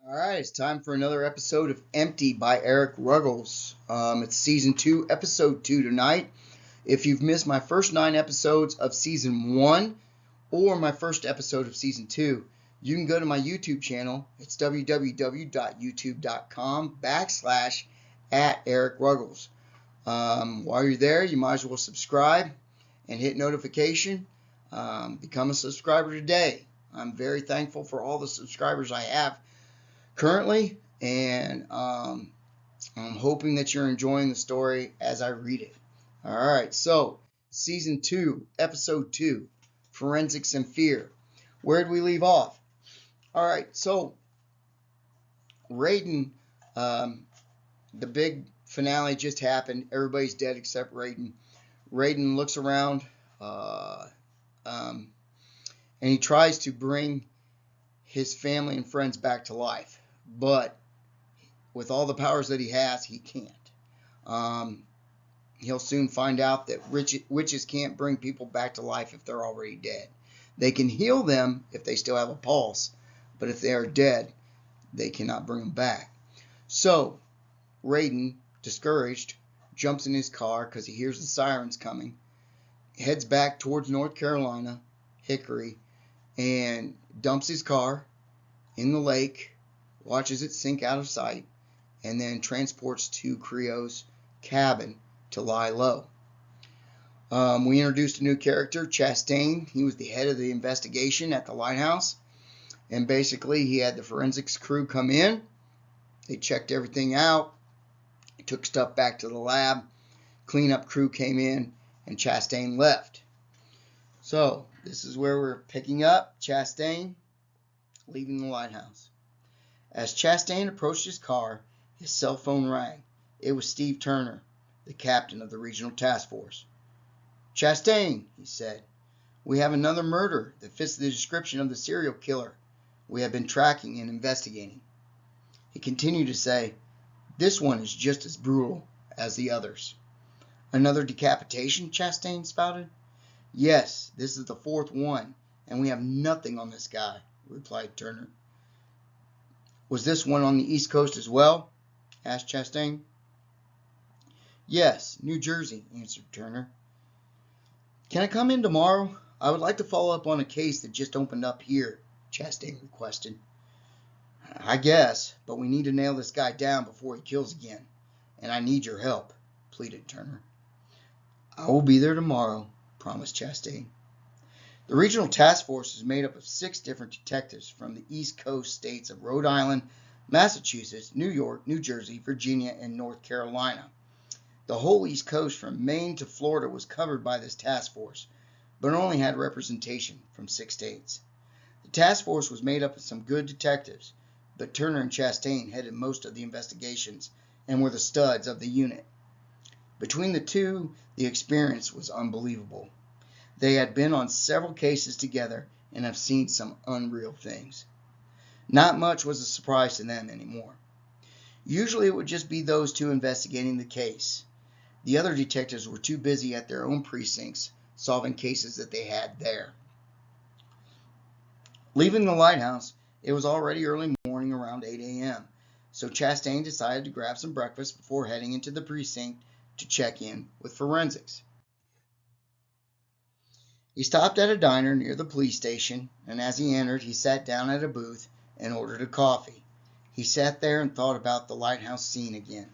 All right, it's time for another episode of Empty by Eric Ruggles. It's season 2, episode 2 tonight. If you've missed my first 9 episodes of season 1 or my first episode of season 2, you can go to my YouTube channel. It's www.youtube.com/@EricRuggles. While you're there, you might as well subscribe and hit notification. Become a subscriber today. I'm very thankful for all the subscribers I have currently, and I'm hoping that you're enjoying the story as I read it. All right, so season 2, episode 2, Forensics and Fear. Where did we leave off? All right, so Rayden, the big finale just happened. Everybody's dead except Rayden. Rayden looks around, and he tries to bring his family and friends back to life. But with all the powers that he has, he can't. He'll soon find out that witches can't bring people back to life if they're already dead. They can heal them if they still have a pulse, but if they are dead, they cannot bring them back. So, Rayden, discouraged, jumps in his car because he hears the sirens coming, heads back towards North Carolina, Hickory, and dumps his car in the lake, watches it sink out of sight, and then transports to Creo's cabin to lie low. We introduced a new character, Chastain. He was the head of the investigation at the lighthouse, and basically he had the forensics crew come in. They checked everything out, took stuff back to the lab, cleanup crew came in, and Chastain left. So this is where we're picking up. Chastain leaving the lighthouse. As Chastain approached his car, his cell phone rang. It was Steve Turner, the captain of the regional task force. "Chastain," he said, "we have another murder that fits the description of the serial killer we have been tracking and investigating." He continued to say, "This one is just as brutal as the others." "Another decapitation?" Chastain spouted. "Yes, this is the 4th one, and we have nothing on this guy," replied Turner. "Was this one on the East Coast as well?" asked Chastain. "Yes, New Jersey," answered Turner. "Can I come in tomorrow? I would like to follow up on a case that just opened up here," Chastain requested. "I guess, but we need to nail this guy down before he kills again, and I need your help," pleaded Turner. "I will be there tomorrow," promised Chastain. The regional task force is made up of 6 different detectives from the East Coast states of Rhode Island, Massachusetts, New York, New Jersey, Virginia, and North Carolina. The whole East Coast from Maine to Florida was covered by this task force, but only had representation from 6 states. The task force was made up of some good detectives, but Turner and Chastain headed most of the investigations and were the studs of the unit. Between the two, the experience was unbelievable. They had been on several cases together and have seen some unreal things. Not much was a surprise to them anymore. Usually it would just be those two investigating the case. The other detectives were too busy at their own precincts solving cases that they had there. Leaving the lighthouse, it was already early morning around 8 a.m., so Chastain decided to grab some breakfast before heading into the precinct to check in with forensics. He stopped at a diner near the police station, and as he entered, he sat down at a booth and ordered a coffee. He sat there and thought about the lighthouse scene again.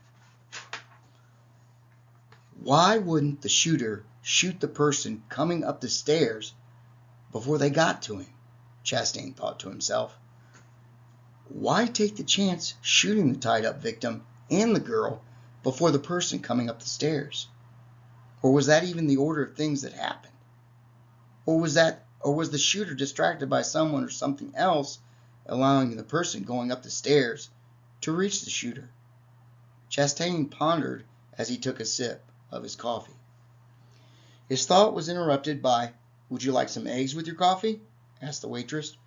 Why wouldn't the shooter shoot the person coming up the stairs before they got to him? Chastain thought to himself. Why take the chance shooting the tied-up victim and the girl before the person coming up the stairs? Or was that even the order of things that happened? Or was the shooter distracted by someone or something else, allowing the person going up the stairs to reach the shooter? Chastain pondered as he took a sip of his coffee. His thought was interrupted by, "Would you like some eggs with your coffee?" asked the waitress.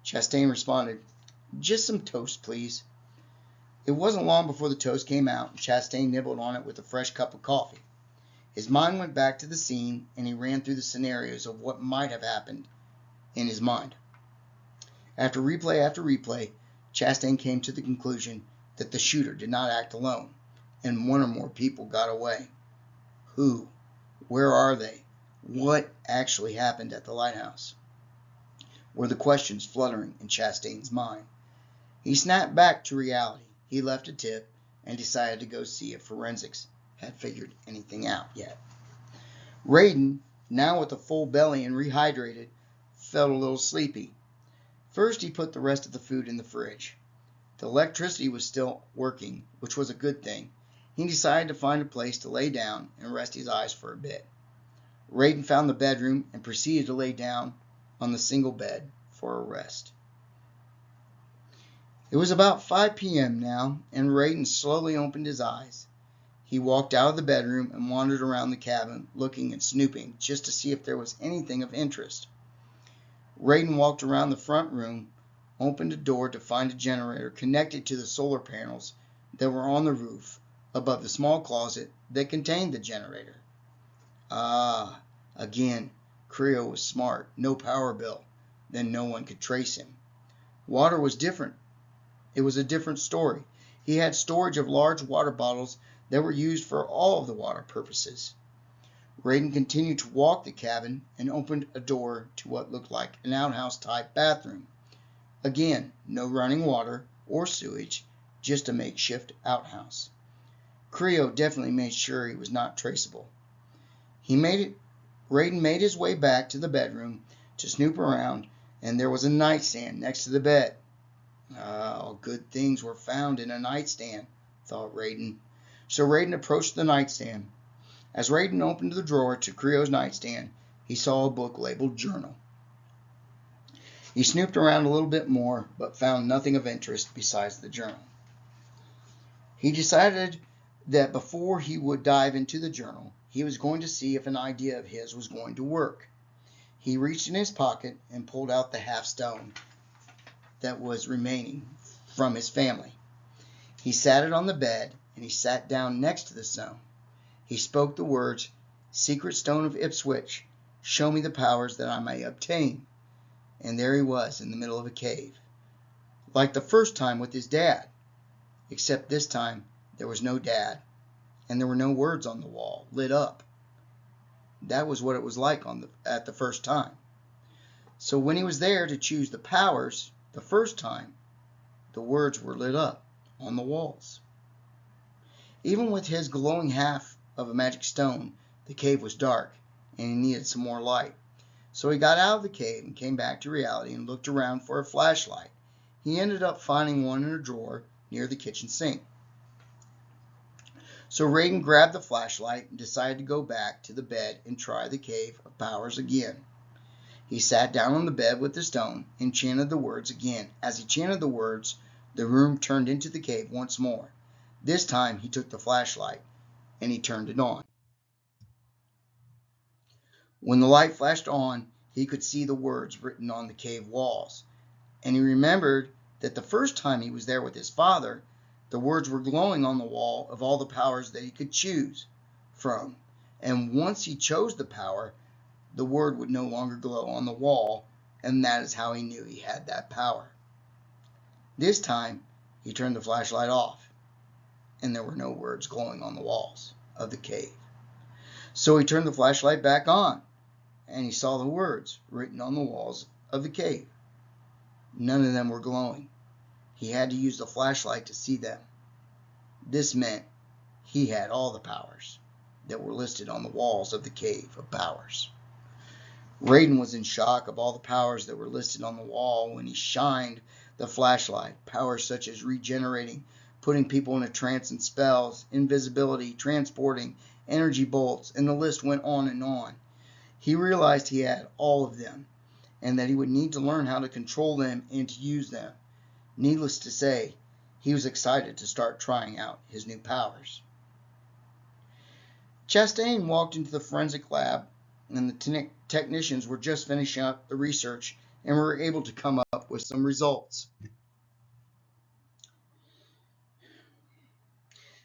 Chastain responded, "Just some toast, please." It wasn't long before the toast came out, and Chastain nibbled on it with a fresh cup of coffee. His mind went back to the scene, and he ran through the scenarios of what might have happened in his mind. After replay, Chastain came to the conclusion that the shooter did not act alone, and one or more people got away. Who? Where are they? What actually happened at the lighthouse? Were the questions fluttering in Chastain's mind. He snapped back to reality. He left a tip and decided to go see if forensics had figured anything out yet. Rayden, now with a full belly and rehydrated, felt a little sleepy. First, he put the rest of the food in the fridge. The electricity was still working, which was a good thing. He decided to find a place to lay down and rest his eyes for a bit. Rayden found the bedroom and proceeded to lay down on the single bed for a rest. It was about 5 p.m. now, and Rayden slowly opened his eyes. He walked out of the bedroom and wandered around the cabin, looking and snooping just to see if there was anything of interest. Rayden walked around the front room, opened a door to find a generator connected to the solar panels that were on the roof above the small closet that contained the generator. Again, Kierion was smart. No power bill. Then no one could trace him. Water was different. It was a different story. He had storage of large water bottles that were used for all of the water purposes. Rayden continued to walk the cabin and opened a door to what looked like an outhouse-type bathroom. Again, no running water or sewage, just a makeshift outhouse. Kierion definitely made sure he was not traceable. Rayden made his way back to the bedroom to snoop around, and there was a nightstand next to the bed. All good things were found in a nightstand, thought Rayden. So Rayden approached the nightstand. As Rayden opened the drawer to Kierion nightstand, he saw a book labeled Journal. He snooped around a little bit more, but found nothing of interest besides the journal. He decided that before he would dive into the journal, he was going to see if an idea of his was going to work. He reached in his pocket and pulled out the half stone that was remaining from his family. He sat it on the bed, and he sat down next to the stone. He spoke the words, "Secret stone of Ipswich, show me the powers that I may obtain." And there he was in the middle of a cave, like the first time with his dad, except this time there was no dad, and there were no words on the wall, lit up. That was what it was like at the first time. So when he was there to choose the powers, the first time, the words were lit up on the walls. Even with his glowing half of a magic stone, the cave was dark, and he needed some more light. So he got out of the cave and came back to reality and looked around for a flashlight. He ended up finding one in a drawer near the kitchen sink. So Rayden grabbed the flashlight and decided to go back to the bed and try the cave of powers again. He sat down on the bed with the stone and chanted the words again. As he chanted the words, the room turned into the cave once more. This time he took the flashlight and he turned it on. When the light flashed on, he could see the words written on the cave walls. And he remembered that the first time he was there with his father, the words were glowing on the wall of all the powers that he could choose from. And once he chose the power, the word would no longer glow on the wall, and that is how he knew he had that power. This time, he turned the flashlight off, and there were no words glowing on the walls of the cave. So he turned the flashlight back on, and he saw the words written on the walls of the cave. None of them were glowing. He had to use the flashlight to see them. This meant he had all the powers that were listed on the walls of the cave of powers. Rayden was in shock of all the powers that were listed on the wall when he shined the flashlight. Powers such as regenerating, putting people in a trance and spells, invisibility, transporting, energy bolts, and the list went on and on. He realized he had all of them, and that he would need to learn how to control them and to use them. Needless to say, he was excited to start trying out his new powers. Chastain walked into the forensic lab, and the technicians were just finishing up the research and were able to come up with some results.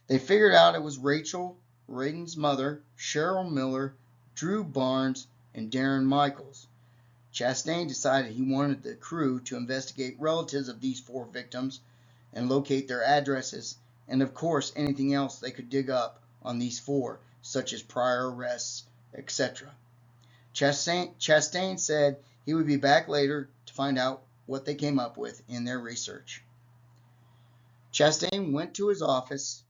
They figured out it was Rachel, Rayden's mother, Cheryl Miller, Drew Barnes, and Darren Michaels. Chastain decided he wanted the crew to investigate relatives of these 4 victims and locate their addresses, and of course anything else they could dig up on these 4, such as prior arrests, etc. Chastain said he would be back later to find out what they came up with in their research. Chastain went to his office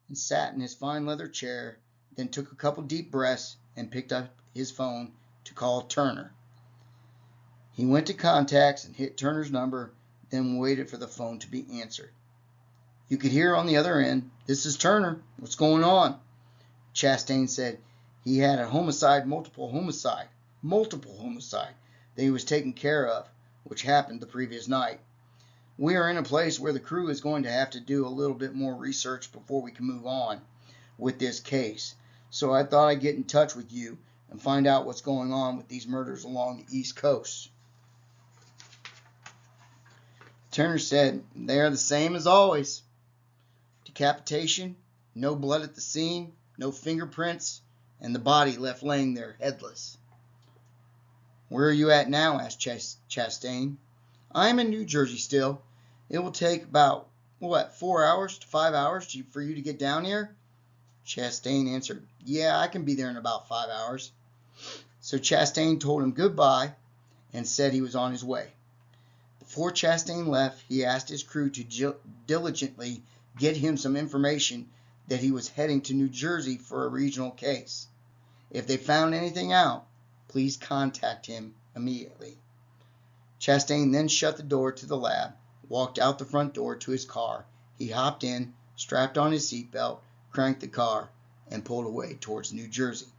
and sat in his fine leather chair, then took a couple deep breaths and picked up his phone to call Turner. He went to contacts and hit Turner's number, then waited for the phone to be answered. You could hear on the other end, "This is Turner. What's going on?" Chastain said he had a multiple homicide that he was taking care of, which happened the previous night. We are in a place where the crew is going to have to do a little bit more research before we can move on with this case. So I thought I'd get in touch with you and find out what's going on with these murders along the East Coast. Turner said, "They are the same as always. Decapitation, no blood at the scene, no fingerprints, and the body left laying there headless." "Where are you at now?" asked Chastain. "I am in New Jersey still. It will take about, 4 hours to 5 hours for you to get down here?" Chastain answered, "Yeah, I can be there in about 5 hours. So Chastain told him goodbye and said he was on his way. Before Chastain left, he asked his crew to diligently get him some information that he was heading to New Jersey for a regional case. If they found anything out, please contact him immediately. Chastain then shut the door to the lab, walked out the front door to his car. He hopped in, strapped on his seatbelt, cranked the car, and pulled away towards New Jersey.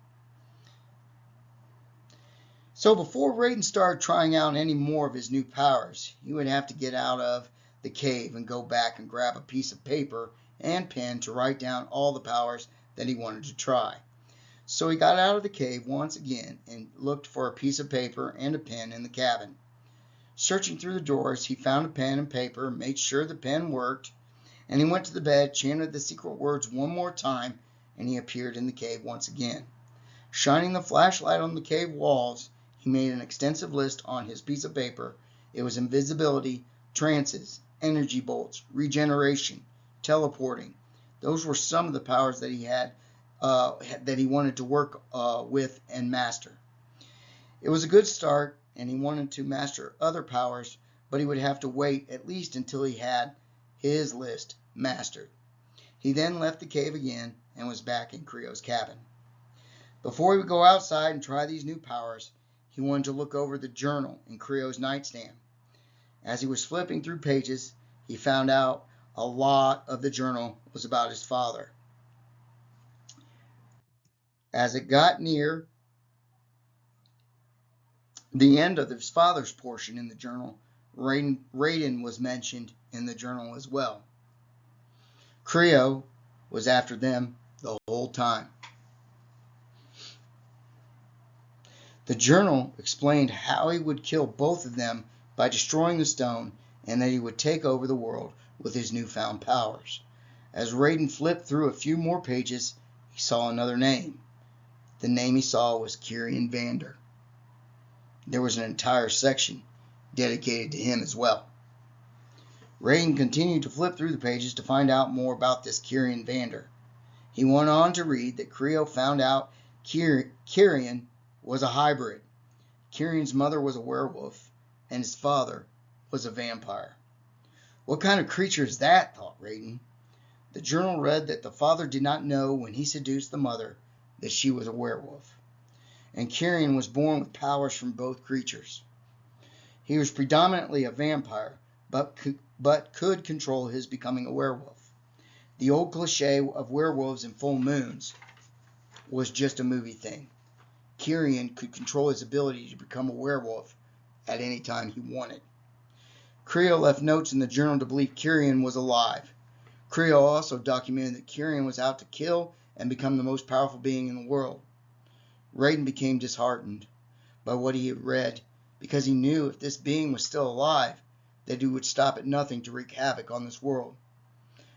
So before Rayden started trying out any more of his new powers, he would have to get out of the cave and go back and grab a piece of paper and pen to write down all the powers that he wanted to try. So he got out of the cave once again and looked for a piece of paper and a pen in the cabin. Searching through the drawers, he found a pen and paper, made sure the pen worked, and he went to the bed, chanted the secret words one more time, and he appeared in the cave once again. Shining the flashlight on the cave walls, he made an extensive list on his piece of paper. It was invisibility, trances, energy bolts, regeneration, teleporting. Those were some of the powers that he had, that he wanted to work with and master. It was a good start, and he wanted to master other powers, but he would have to wait at least until he had his list mastered. He then left the cave again and was back in Creo's cabin. Before he would go outside and try these new powers, he wanted to look over the journal in Creo's nightstand. As he was flipping through pages, he found out a lot of the journal was about his father. As it got near the end of his father's portion in the journal, Rayden was mentioned in the journal as well. Creo was after them the whole time. The journal explained how he would kill both of them by destroying the stone, and that he would take over the world with his newfound powers. As Rayden flipped through a few more pages, he saw another name. The name he saw was Kierion Vander. There was an entire section dedicated to him as well. Rayden continued to flip through the pages to find out more about this Kierion Vander. He went on to read that Creo found out Kierion was a hybrid. Kierion's mother was a werewolf, and his father was a vampire. What kind of creature is that, thought Rayden. The journal read that the father did not know when he seduced the mother that she was a werewolf, and Kierion was born with powers from both creatures. He was predominantly a vampire, but could control his becoming a werewolf. The old cliche of werewolves and full moons was just a movie thing. Kierion could control his ability to become a werewolf at any time he wanted. Creo left notes in the journal to believe Kierion was alive. Creo also documented that Kierion was out to kill and become the most powerful being in the world. Rayden became disheartened by what he had read, because he knew if this being was still alive, that he would stop at nothing to wreak havoc on this world.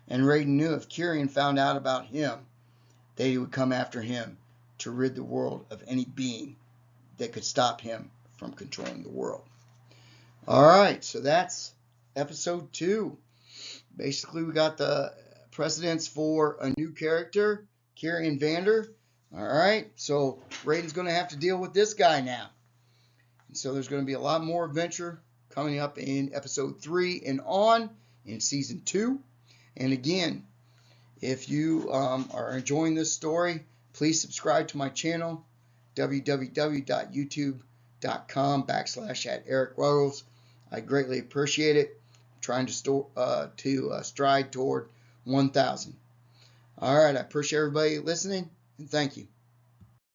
And Rayden knew if Kierion found out about him, that he would come after him to rid the world of any being that could stop him from from controlling the world. All right, so that's episode 2. Basically, we got the precedents for a new character, Kierion Vander. All right, so Rayden's going to have to deal with this guy now. And so there's going to be a lot more adventure coming up in episode 3 and on in season 2. And again, if you are enjoying this story, please subscribe to my channel, www.youtube.com/@EricRuggles. I greatly appreciate it. I'm trying to stride toward 1,000. All right, I appreciate everybody listening, and thank you.